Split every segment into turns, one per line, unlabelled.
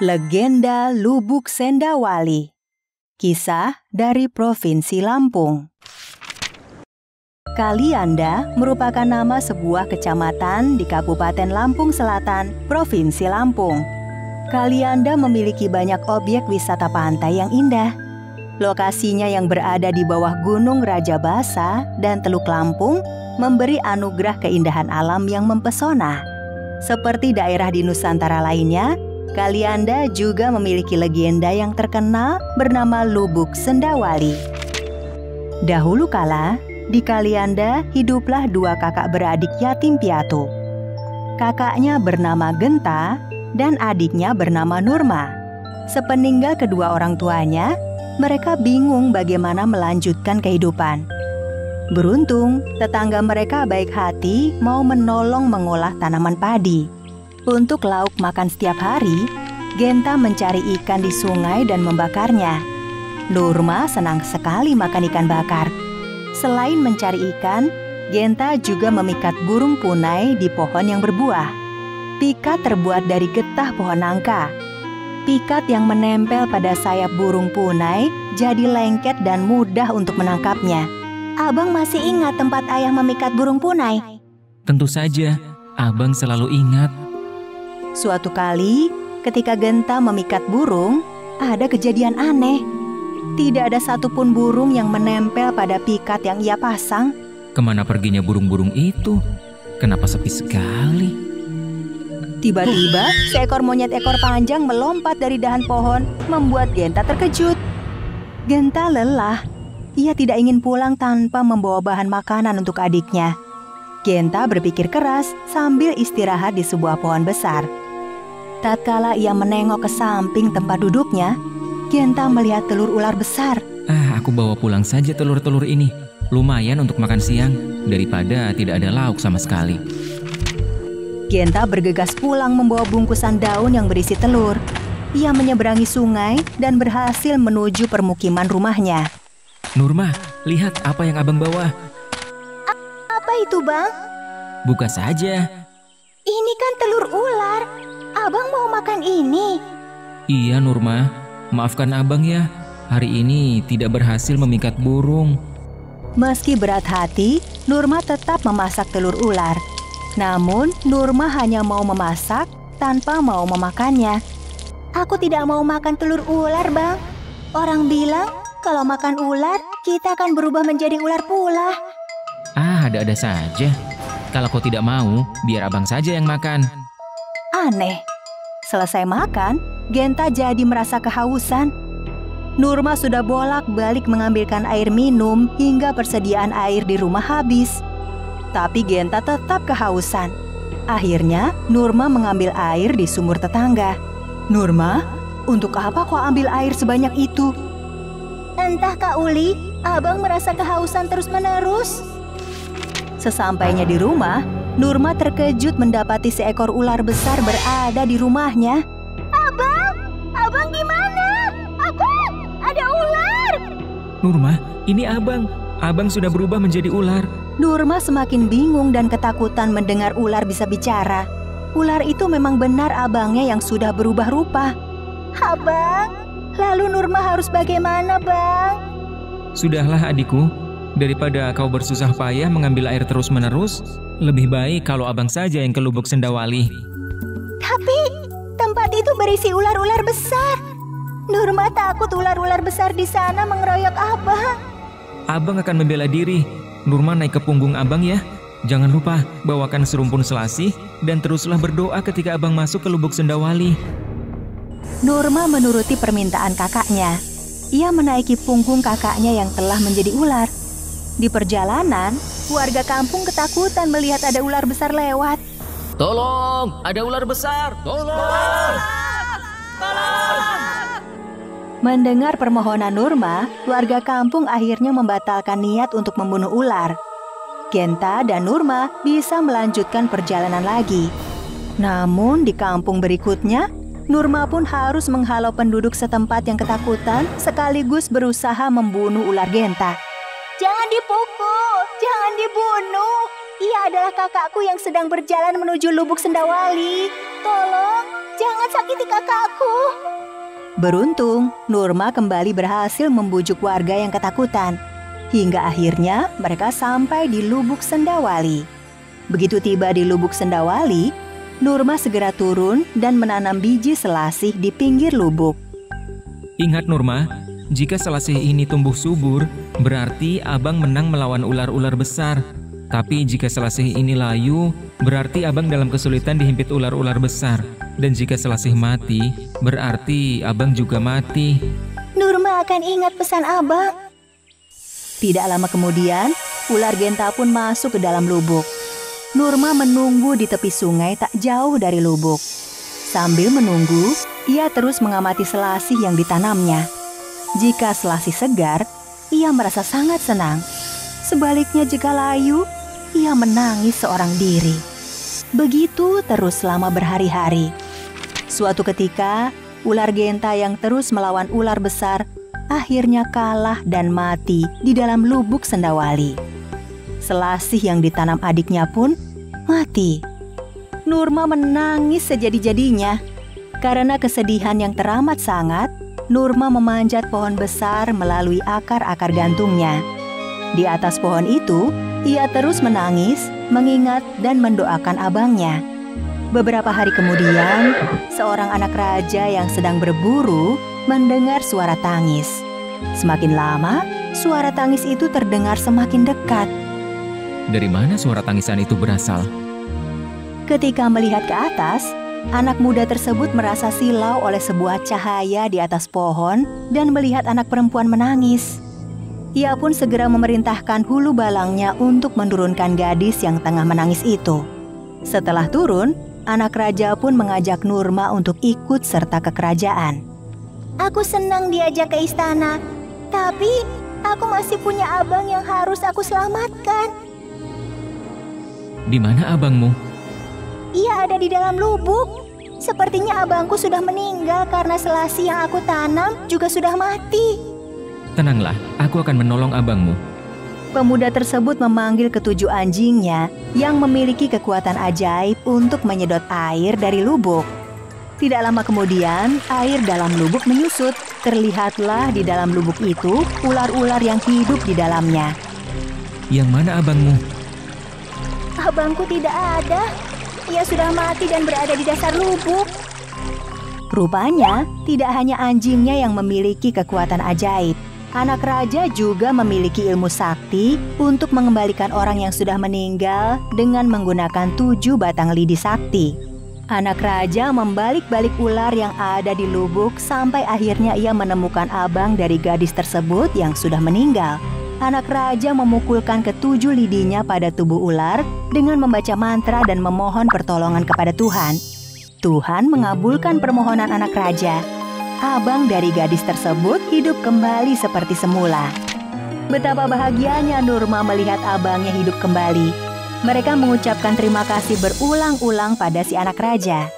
Legenda Lubuk Sendawali. Kisah dari Provinsi Lampung. Kalianda merupakan nama sebuah kecamatan di Kabupaten Lampung Selatan, Provinsi Lampung. Kalianda memiliki banyak objek wisata pantai yang indah. Lokasinya yang berada di bawah Gunung Rajabasa dan Teluk Lampung memberi anugerah keindahan alam yang mempesona. Seperti daerah di Nusantara lainnya, Kalianda juga memiliki legenda yang terkenal bernama Lubuk Sendawali. Dahulu kala, di Kalianda hiduplah dua kakak beradik yatim piatu. Kakaknya bernama Genta dan adiknya bernama Nurma. Sepeninggal kedua orang tuanya, mereka bingung bagaimana melanjutkan kehidupan. Beruntung, tetangga mereka baik hati mau menolong mengolah tanaman padi. Untuk lauk makan setiap hari, Genta mencari ikan di sungai dan membakarnya. Nurma senang sekali makan ikan bakar. Selain mencari ikan, Genta juga memikat burung punai di pohon yang berbuah. Pikat terbuat dari getah pohon nangka. Pikat yang menempel pada sayap burung punai jadi lengket dan mudah untuk menangkapnya. Abang masih ingat tempat ayah memikat burung punai?
Tentu saja, abang selalu ingat.
Suatu kali, ketika Genta memikat burung, ada kejadian aneh. Tidak ada satupun burung yang menempel pada pikat yang ia pasang.
Kemana perginya burung-burung itu? Kenapa sepi sekali?
Tiba-tiba, seekor monyet ekor panjang melompat dari dahan pohon, membuat Genta terkejut. Genta lelah. Ia tidak ingin pulang tanpa membawa bahan makanan untuk adiknya. Genta berpikir keras sambil istirahat di sebuah pohon besar. Tatkala ia menengok ke samping tempat duduknya, Genta melihat telur ular besar.
Aku bawa pulang saja telur-telur ini. Lumayan untuk makan siang, daripada tidak ada lauk sama sekali.
Genta bergegas pulang membawa bungkusan daun yang berisi telur. Ia menyeberangi sungai dan berhasil menuju permukiman rumahnya.
Nurma, lihat apa yang abang bawa.
Apa itu, Bang?
Buka saja.
Ini kan telur ular. Abang mau makan ini?
Iya, Nurma. Maafkan abang ya. Hari ini tidak berhasil memikat burung.
Meski berat hati, Nurma tetap memasak telur ular. Namun, Nurma hanya mau memasak tanpa mau memakannya. Aku tidak mau makan telur ular, Bang. Orang bilang kalau makan ular, kita akan berubah menjadi ular pula.
Ada-ada saja. Kalau kau tidak mau, biar abang saja yang makan.
Aneh. Selesai makan, Genta jadi merasa kehausan. Nurma sudah bolak-balik mengambilkan air minum hingga persediaan air di rumah habis. Tapi Genta tetap kehausan. Akhirnya, Nurma mengambil air di sumur tetangga. Nurma, untuk apa kau ambil air sebanyak itu? Entah, Kak Uli, abang merasa kehausan terus-menerus. Sesampainya di rumah, Nurma terkejut mendapati seekor ular besar berada di rumahnya. Abang gimana? Abang, ada ular!
Nurma, ini abang. Abang sudah berubah menjadi ular.
Nurma semakin bingung dan ketakutan mendengar ular bisa bicara. Ular itu memang benar abangnya yang sudah berubah rupa. Abang, lalu Nurma harus bagaimana, Bang?
Sudahlah adikku, daripada kau bersusah payah mengambil air terus-menerus, lebih baik kalau abang saja yang ke Lubuk Sendawali.
Tapi tempat itu berisi ular-ular besar. Nurma takut ular-ular besar di sana mengeroyok abang.
Abang akan membela diri. Nurma naik ke punggung abang ya. Jangan lupa bawakan serumpun selasih dan teruslah berdoa ketika abang masuk ke Lubuk Sendawali.
Nurma menuruti permintaan kakaknya. Ia menaiki punggung kakaknya yang telah menjadi ular. Di perjalanan, warga kampung ketakutan melihat ada ular besar lewat.
Tolong, ada ular besar. Tolong!
Mendengar permohonan Nurma, warga kampung akhirnya membatalkan niat untuk membunuh ular. Genta dan Nurma bisa melanjutkan perjalanan lagi. Namun di kampung berikutnya, Nurma pun harus menghalau penduduk setempat yang ketakutan sekaligus berusaha membunuh ular Genta. Jangan dipukul, jangan dibunuh. Ia adalah kakakku yang sedang berjalan menuju Lubuk Sendawali. Tolong, jangan sakiti
menyakiti kakakku.
Beruntung, Nurma kembali berhasil membujuk warga yang ketakutan. Hingga akhirnya mereka sampai di Lubuk Sendawali. Begitu tiba di Lubuk Sendawali, Nurma segera turun dan menanam biji selasih di pinggir lubuk.
Ingat Nurma, jika selasih ini tumbuh subur, berarti abang menang melawan ular-ular besar. Tapi jika selasih ini layu, berarti abang dalam kesulitan dihimpit ular-ular besar. Dan jika selasih mati, berarti abang juga mati.
Nurma akan ingat pesan abang.
Tidak lama kemudian, ular Genta pun masuk ke dalam lubuk. Nurma menunggu di tepi sungai tak jauh dari lubuk. Sambil menunggu, ia terus mengamati selasih yang ditanamnya. Jika selasih segar, ia merasa sangat senang. Sebaliknya jika layu, ia menangis seorang diri. Begitu terus selama berhari-hari. Suatu ketika, ular Genta yang terus melawan ular besar akhirnya kalah dan mati di dalam Lubuk Sendawali. Selasih yang ditanam adiknya pun mati. Nurma menangis sejadi-jadinya. Karena kesedihan yang teramat sangat, Nurma memanjat pohon besar melalui akar-akar gantungnya. Di atas pohon itu, ia terus menangis, mengingat dan mendoakan abangnya. Beberapa hari kemudian, seorang anak raja yang sedang berburu mendengar suara tangis. Semakin lama, suara tangis itu terdengar semakin dekat.
Dari mana suara tangisan itu berasal?
Ketika melihat ke atas, anak muda tersebut merasa silau oleh sebuah cahaya di atas pohon dan melihat anak perempuan menangis. Ia pun segera memerintahkan hulu balangnya untuk menurunkan gadis yang tengah menangis itu. Setelah turun, anak raja pun mengajak Nurma untuk ikut serta ke kerajaan.
Aku senang diajak ke istana, tapi aku masih punya abang yang harus aku selamatkan.
Di mana abangmu?
Ia ada di dalam lubuk. Sepertinya abangku sudah meninggal karena selasih yang aku tanam juga sudah mati.
Tenanglah, aku akan menolong abangmu.
Pemuda tersebut memanggil ketujuh anjingnya yang memiliki kekuatan ajaib untuk menyedot air dari lubuk. Tidak lama kemudian, air dalam lubuk menyusut. Terlihatlah di dalam lubuk itu ular-ular yang hidup di dalamnya.
Yang mana abangmu?
Abangku tidak ada. Ia sudah mati dan berada di dasar lubuk.
Rupanya, tidak hanya anjingnya yang memiliki kekuatan ajaib. Anak raja juga memiliki ilmu sakti untuk mengembalikan orang yang sudah meninggal dengan menggunakan 7 batang lidi sakti. Anak raja membalik-balik ular yang ada di lubuk sampai akhirnya ia menemukan abang dari gadis tersebut yang sudah meninggal. Anak raja memukulkan ke-7 lidinya pada tubuh ular dengan membaca mantra dan memohon pertolongan kepada Tuhan. Tuhan mengabulkan permohonan anak raja. Abang dari gadis tersebut hidup kembali seperti semula. Betapa bahagianya Nurma melihat abangnya hidup kembali. Mereka mengucapkan terima kasih berulang-ulang pada si anak raja.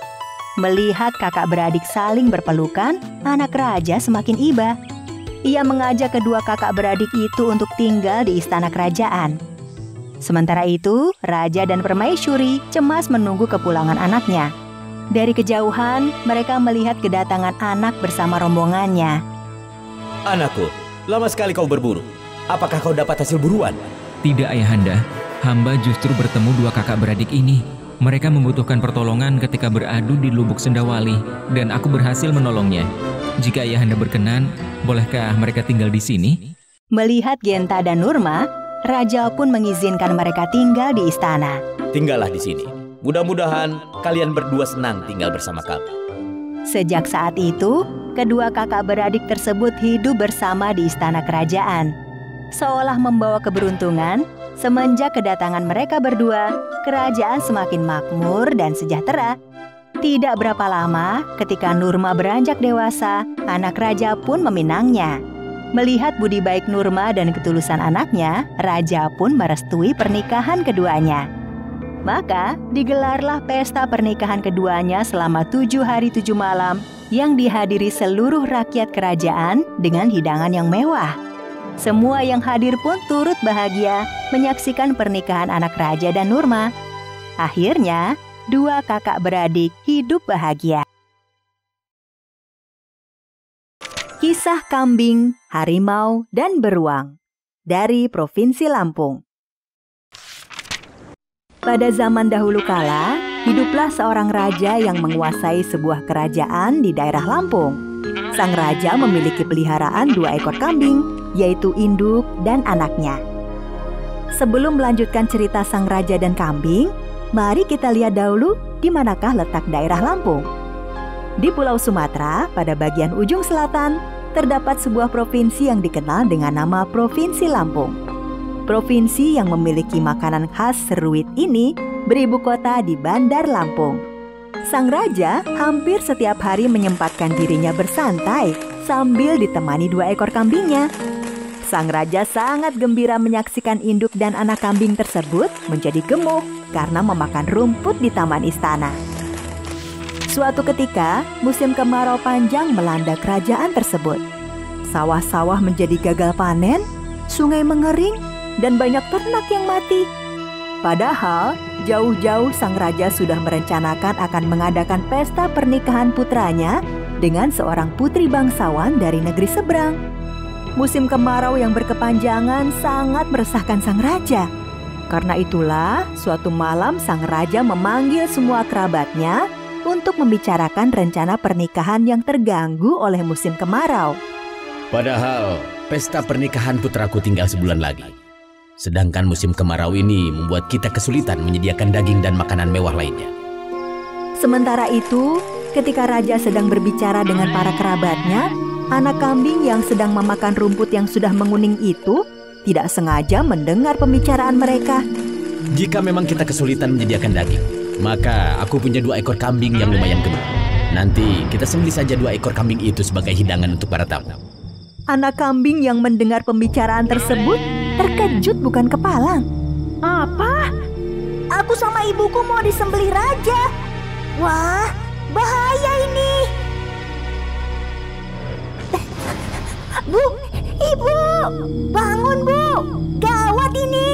Melihat kakak beradik saling berpelukan, anak raja semakin iba. Ia mengajak kedua kakak beradik itu untuk tinggal di istana kerajaan. Sementara itu, raja dan permaisuri cemas menunggu kepulangan anaknya. Dari kejauhan, mereka melihat kedatangan anak bersama rombongannya.
Anakku, lama sekali kau berburu. Apakah kau dapat hasil buruan?
Tidak, Ayahanda. Hamba justru bertemu dua kakak beradik ini. Mereka membutuhkan pertolongan ketika beradu di Lubuk Sendawali, dan aku berhasil menolongnya. Jika Ayahanda berkenan, bolehkah mereka tinggal di sini?
Melihat Genta dan Nurma, raja pun mengizinkan mereka tinggal di istana.
Tinggallah di sini. Mudah-mudahan kalian berdua senang tinggal bersama kami.
Sejak saat itu, kedua kakak beradik tersebut hidup bersama di istana kerajaan. Seolah membawa keberuntungan, semenjak kedatangan mereka berdua, kerajaan semakin makmur dan sejahtera. Tidak berapa lama, ketika Nurma beranjak dewasa, anak raja pun meminangnya. Melihat budi baik Nurma dan ketulusan anaknya, raja pun merestui pernikahan keduanya. Maka, digelarlah pesta pernikahan keduanya selama 7 hari 7 malam yang dihadiri seluruh rakyat kerajaan dengan hidangan yang mewah. Semua yang hadir pun turut bahagia menyaksikan pernikahan anak raja dan Nurma. Akhirnya, dua kakak beradik hidup bahagia. Kisah Kambing, Harimau, dan Beruang dari Provinsi Lampung. Pada zaman dahulu kala, hiduplah seorang raja yang menguasai sebuah kerajaan di daerah Lampung. Sang raja memiliki peliharaan 2 ekor kambing, yaitu induk dan anaknya. Sebelum melanjutkan cerita sang raja dan kambing, mari kita lihat dahulu di manakah letak daerah Lampung. Di Pulau Sumatera, pada bagian ujung selatan, terdapat sebuah provinsi yang dikenal dengan nama Provinsi Lampung. Provinsi yang memiliki makanan khas seruit ini beribu kota di Bandar Lampung. Sang raja hampir setiap hari menyempatkan dirinya bersantai sambil ditemani 2 ekor kambingnya. Sang raja sangat gembira menyaksikan induk dan anak kambing tersebut menjadi gemuk karena memakan rumput di taman istana. Suatu ketika, musim kemarau panjang melanda kerajaan tersebut. Sawah-sawah menjadi gagal panen, sungai mengering, dan banyak ternak yang mati. Padahal, jauh-jauh sang raja sudah merencanakan akan mengadakan pesta pernikahan putranya dengan seorang putri bangsawan dari negeri seberang. Musim kemarau yang berkepanjangan sangat meresahkan sang raja. Karena itulah, suatu malam sang raja memanggil semua kerabatnya untuk membicarakan rencana pernikahan yang terganggu oleh musim kemarau.
Padahal pesta pernikahan putraku tinggal sebulan lagi. Sedangkan musim kemarau ini membuat kita kesulitan menyediakan daging dan makanan mewah lainnya.
Sementara itu, ketika raja sedang berbicara dengan para kerabatnya, anak kambing yang sedang memakan rumput yang sudah menguning itu tidak sengaja mendengar pembicaraan mereka.
Jika memang kita kesulitan menyediakan daging, maka aku punya 2 ekor kambing yang lumayan gemuk. Nanti kita sembelih saja 2 ekor kambing itu sebagai hidangan untuk para tamu.
Anak kambing yang mendengar pembicaraan tersebut terkejut bukan kepalang.
Apa? Aku sama ibuku mau disembelih raja. Wah, bahaya ini. Bu, ibu, bangun bu, gawat ini.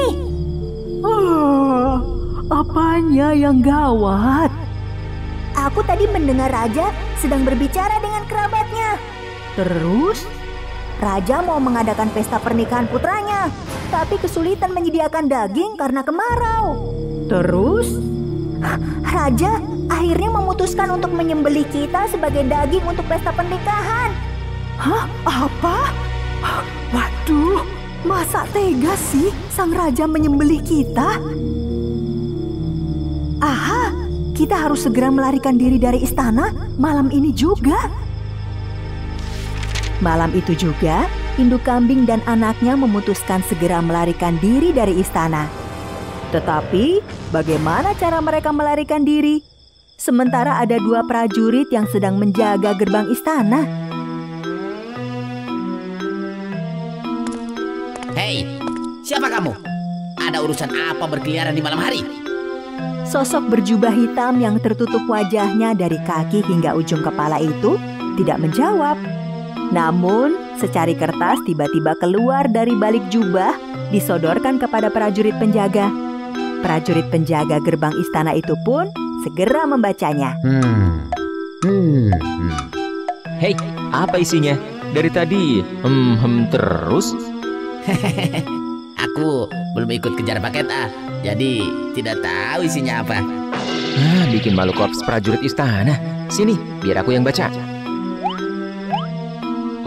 Apanya yang gawat?
Aku tadi mendengar raja sedang berbicara dengan kerabatnya.
Terus?
Raja mau mengadakan pesta pernikahan putranya, tapi kesulitan menyediakan daging karena kemarau.
Terus?
Raja akhirnya memutuskan untuk menyembelih kita sebagai daging untuk pesta pernikahan.
Hah? Apa? Waduh, masa tega sih sang raja menyembelih kita? Aha, kita harus segera melarikan diri dari istana malam ini juga. Malam itu juga, induk kambing dan anaknya memutuskan segera melarikan diri dari istana. Tetapi, bagaimana cara mereka melarikan diri? Sementara ada 2 prajurit yang sedang menjaga gerbang istana.
Hei, siapa kamu? Ada urusan apa berkeliaran di malam hari?
Sosok berjubah hitam yang tertutup wajahnya dari kaki hingga ujung kepala itu tidak menjawab. Namun, secari kertas tiba-tiba keluar dari balik jubah, disodorkan kepada prajurit penjaga. Prajurit penjaga gerbang istana itu pun segera membacanya.
Hei, apa isinya? Dari tadi terus?
Aku belum ikut kejar paket A, jadi tidak tahu isinya apa.
Bikin malu korps prajurit istana. Sini, biar aku yang baca.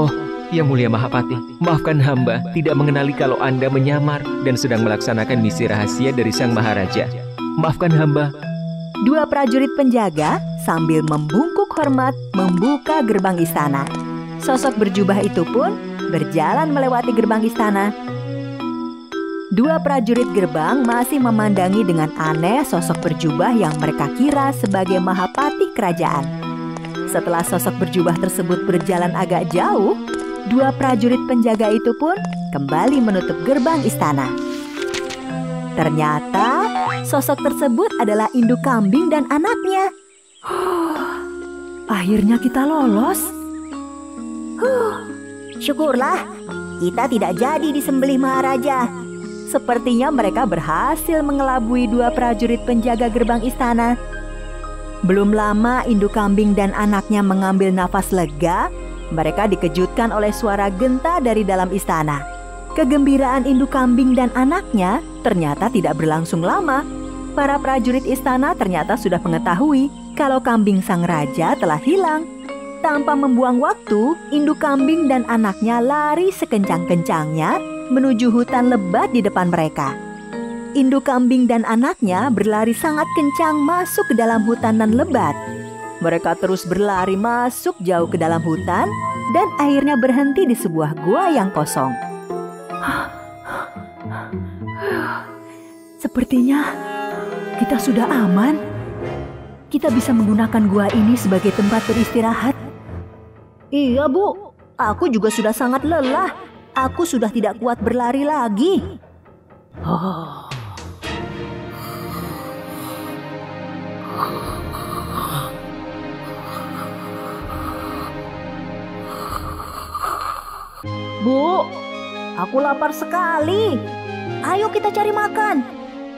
Oh, Yang Mulia Mahapati, maafkan hamba tidak mengenali kalau Anda menyamar dan sedang melaksanakan misi rahasia dari Sang Maharaja. Maafkan hamba.
2 prajurit penjaga sambil membungkuk hormat membuka gerbang istana. Sosok berjubah itu pun berjalan melewati gerbang istana. 2 prajurit gerbang masih memandangi dengan aneh sosok berjubah yang mereka kira sebagai Mahapati kerajaan. Setelah sosok berjubah tersebut berjalan agak jauh, 2 prajurit penjaga itu pun kembali menutup gerbang istana. Ternyata sosok tersebut adalah induk kambing dan anaknya. Akhirnya kita lolos.
Syukurlah, kita tidak jadi disembelih Maharaja.
Sepertinya mereka berhasil mengelabui 2 prajurit penjaga gerbang istana. Belum lama induk kambing dan anaknya mengambil nafas lega mereka dikejutkan oleh suara genta dari dalam istana. Kegembiraan induk kambing dan anaknya ternyata tidak berlangsung lama. Para prajurit istana ternyata sudah mengetahui kalau kambing sang raja telah hilang. Tanpa membuang waktu, induk kambing dan anaknya lari sekencang-kencangnya menuju hutan lebat di depan mereka. Induk kambing dan anaknya berlari sangat kencang masuk ke dalam hutan nan lebat. Mereka terus berlari masuk jauh ke dalam hutan dan akhirnya berhenti di sebuah gua yang kosong. Sepertinya kita sudah aman. Kita bisa menggunakan gua ini sebagai tempat beristirahat. Iya, Bu. Aku juga sudah sangat lelah. Aku sudah tidak kuat berlari lagi. Bu, aku lapar sekali. Ayo kita cari makan.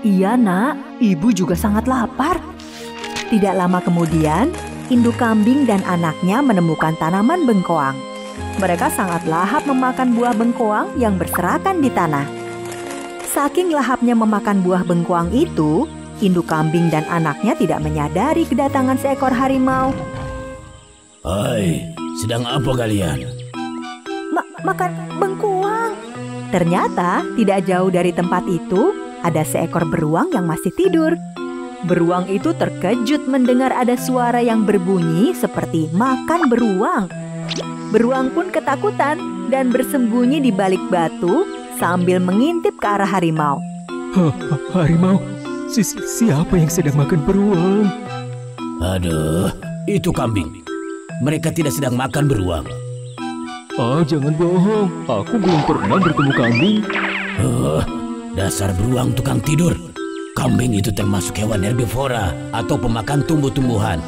Iya, Nak. Ibu juga sangat lapar. Tidak lama kemudian, induk kambing dan anaknya menemukan tanaman bengkoang. Mereka sangat lahap memakan buah bengkoang yang berserakan di tanah. Saking lahapnya memakan buah bengkoang itu, induk kambing dan anaknya tidak menyadari kedatangan seekor harimau.
Hai, sedang apa kalian?
Makan bengkoang. Ternyata tidak jauh dari tempat itu ada seekor beruang yang masih tidur. Beruang itu terkejut mendengar ada suara yang berbunyi seperti makan beruang. Beruang pun ketakutan dan bersembunyi di balik batu sambil mengintip ke arah harimau.
Harimau? Siapa yang sedang makan beruang?
Aduh, itu kambing. Mereka tidak sedang makan beruang.
Jangan bohong. Aku belum pernah bertemu kambing.
Dasar beruang tukang tidur. Kambing itu termasuk hewan herbivora atau pemakan tumbuh-tumbuhan.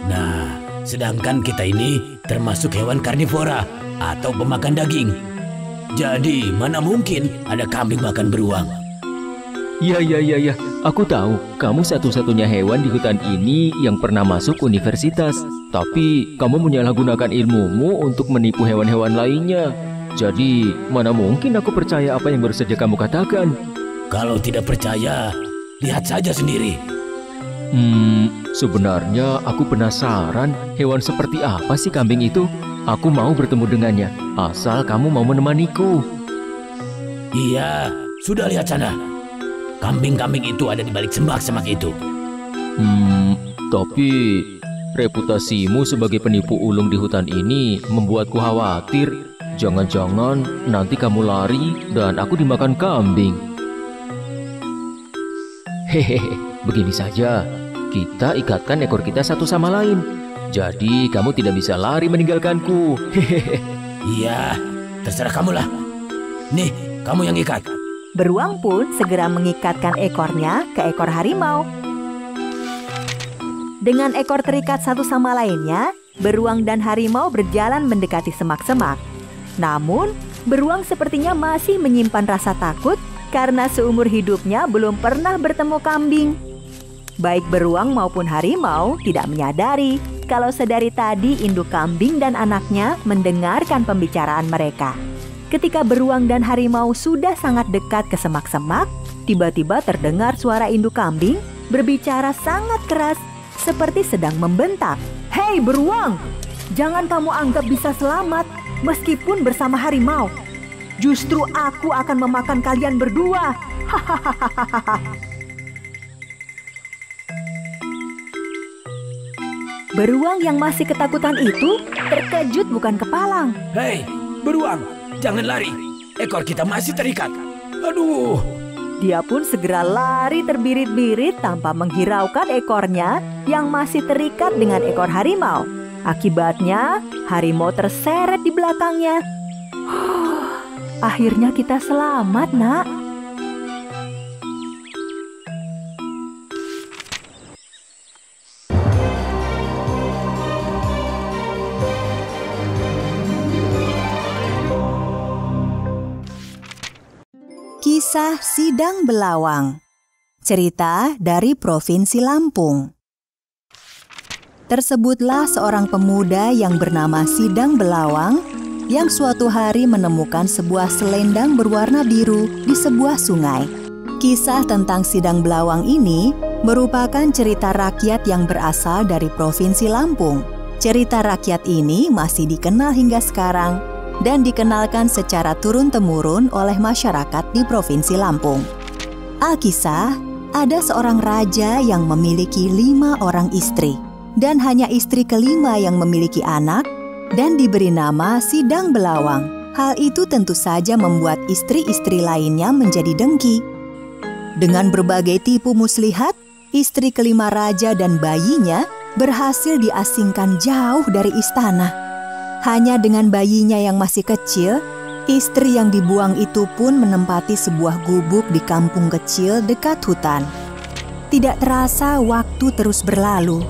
Nah, sedangkan kita ini termasuk hewan karnivora atau pemakan daging. Jadi, mana mungkin ada kambing makan beruang?
Ya. Aku tahu kamu satu-satunya hewan di hutan ini yang pernah masuk universitas. Tapi kamu menyalahgunakan ilmumu untuk menipu hewan-hewan lainnya. Jadi, mana mungkin aku percaya apa yang baru saja kamu katakan?
Kalau tidak percaya, lihat saja sendiri.
Sebenarnya aku penasaran hewan seperti apa sih kambing itu? Aku mau bertemu dengannya, asal kamu mau menemaniku.
Iya, sudah lihat sana. Kambing-kambing itu ada di balik semak-semak itu.
Tapi reputasimu sebagai penipu ulung di hutan ini membuatku khawatir. Jangan-jangan nanti kamu lari dan aku dimakan kambing. Hehehe, begini saja. Kita ikatkan ekor kita satu sama lain. Jadi kamu tidak bisa lari meninggalkanku. Hehehe.
Iya, terserah kamulah. Nih, kamu yang ikat.
Beruang pun segera mengikatkan ekornya ke ekor harimau. Dengan ekor terikat satu sama lainnya, beruang dan harimau berjalan mendekati semak-semak. Namun, beruang sepertinya masih menyimpan rasa takut karena seumur hidupnya belum pernah bertemu kambing. Baik beruang maupun harimau tidak menyadari kalau sedari tadi induk kambing dan anaknya mendengarkan pembicaraan mereka. Ketika beruang dan harimau sudah sangat dekat ke semak-semak, tiba-tiba terdengar suara induk kambing berbicara sangat keras seperti sedang membentak. Hei beruang, jangan kamu anggap bisa selamat meskipun bersama harimau. Justru aku akan memakan kalian berdua. Hahaha. Beruang yang masih ketakutan itu terkejut bukan kepalang.
Hei, beruang, jangan lari. Ekor kita masih terikat. Aduh.
Dia pun segera lari terbirit-birit tanpa menghiraukan ekornya yang masih terikat dengan ekor harimau. Akibatnya, harimau terseret di belakangnya. Akhirnya kita selamat, Nak.
Kisah Sidang Belawang. Cerita dari Provinsi Lampung.
Tersebutlah seorang pemuda yang bernama Sidang Belawang yang suatu hari menemukan sebuah selendang berwarna biru di sebuah sungai. Kisah tentang Sidang Belawang ini merupakan cerita rakyat yang berasal dari Provinsi Lampung. Cerita rakyat ini masih dikenal hingga sekarang dan dikenalkan secara turun-temurun oleh masyarakat di Provinsi Lampung. Alkisah, ada seorang raja yang memiliki 5 orang istri. Dan hanya istri kelima yang memiliki anak dan diberi nama Sidang Belawang. Hal itu tentu saja membuat istri-istri lainnya menjadi dengki. Dengan berbagai tipu muslihat, istri kelima raja dan bayinya berhasil diasingkan jauh dari istana. Hanya dengan bayinya yang masih kecil, istri yang dibuang itu pun menempati sebuah gubuk di kampung kecil dekat hutan. Tidak terasa waktu terus berlalu.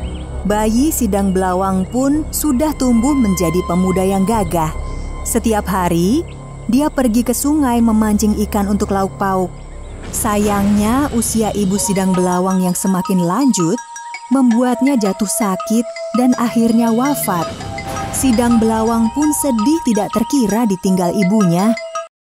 Bayi Sidang Belawang pun sudah tumbuh menjadi pemuda yang gagah. Setiap hari, dia pergi ke sungai memancing ikan untuk lauk pauk. Sayangnya, usia ibu Sidang Belawang yang semakin lanjut membuatnya jatuh sakit dan akhirnya wafat. Sidang Belawang pun sedih tidak terkira ditinggal ibunya.